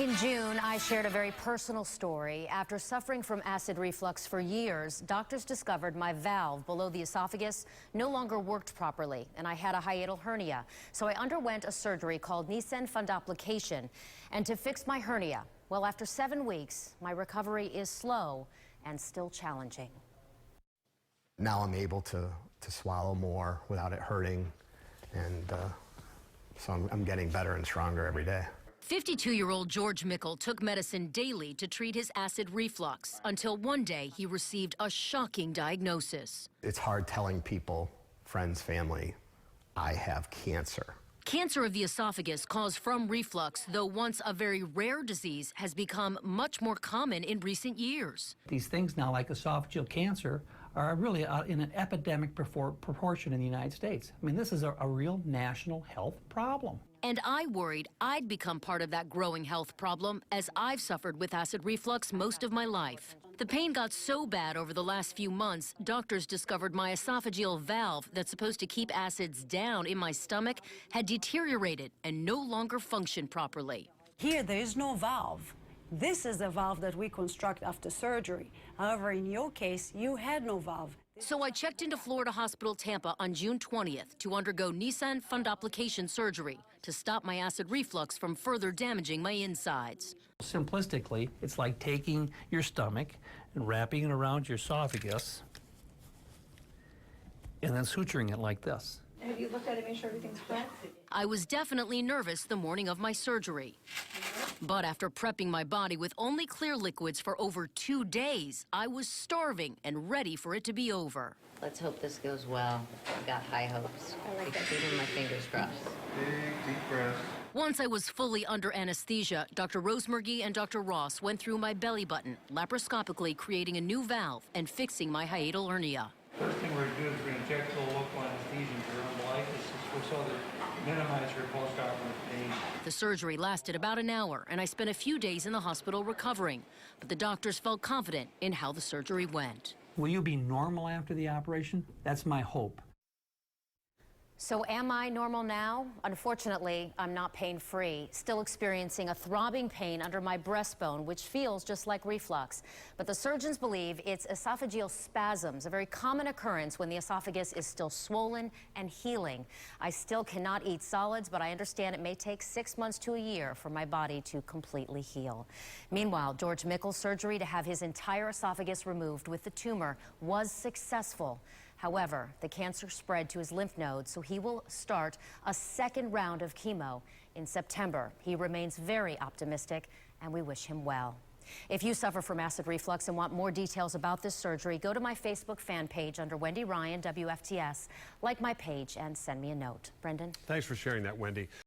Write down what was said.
in June, I shared a very personal story. After suffering from acid reflux for years, doctors discovered my valve below the esophagus no longer worked properly, and I had a hiatal hernia. So I underwent a surgery called Nissen fundoplication. And to fix my hernia, well, after 7 weeks, my recovery is slow and still challenging. Now I'm able to swallow more without it hurting, and so I'm getting better and stronger every day. 52-year-old George Mickle took medicine daily to treat his acid reflux until one day he received a shocking diagnosis. It's hard telling people, friends, family, I have cancer. Cancer of the esophagus caused from reflux, though once a very rare disease, has become much more common in recent years. These things now, like esophageal cancer, are really in an epidemic proportion in the United States. I mean, this is a real national health problem. And I worried I'd become part of that growing health problem, as I've suffered with acid reflux most of my life. The pain got so bad over the last few months, doctors discovered my esophageal valve that's supposed to keep acids down in my stomach had deteriorated and no longer functioned properly. Here, there is no valve. This is a valve that we construct after surgery. However, in your case, you had no valve. So I checked into Florida Hospital Tampa on June 20th to undergo Nissen fundoplication surgery to stop my acid reflux from further damaging my insides. Simplistically, it's like taking your stomach and wrapping it around your esophagus and then suturing it like this. Have you looked at it, make sure everything's correct? I was definitely nervous the morning of my surgery. But after prepping my body with only clear liquids for over 2 days, I was starving and ready for it to be over. Let's hope this goes well. I've got high hopes. Keeping my fingers crossed. Big, deep breaths. Once I was fully under anesthesia, Dr. Rosemurgy and Dr. Ross went through my belly button, laparoscopically creating a new valve and fixing my hiatal hernia. First thing we're going to do is we're going to inject a local anesthesia into her umbilical so that minimize her post-operative pain. The surgery lasted about an hour, and I spent a few days in the hospital recovering. But the doctors felt confident in how the surgery went. Will you be normal after the operation? That's my hope. So am I normal now? Unfortunately, I'm not pain-free, still experiencing a throbbing pain under my breastbone, which feels just like reflux. But the surgeons believe it's esophageal spasms, a very common occurrence when the esophagus is still swollen and healing. I still cannot eat solids, but I understand it may take 6 months to a year for my body to completely heal. Meanwhile, George Mickle's surgery to have his entire esophagus removed with the tumor was successful. However, the cancer spread to his lymph nodes, so he will start a second round of chemo in September. He remains very optimistic, and we wish him well. If you suffer from acid reflux and want more details about this surgery, go to my Facebook fan page under Wendy Ryan, WFTS. Like my page and send me a note. Brendan? Thanks for sharing that, Wendy.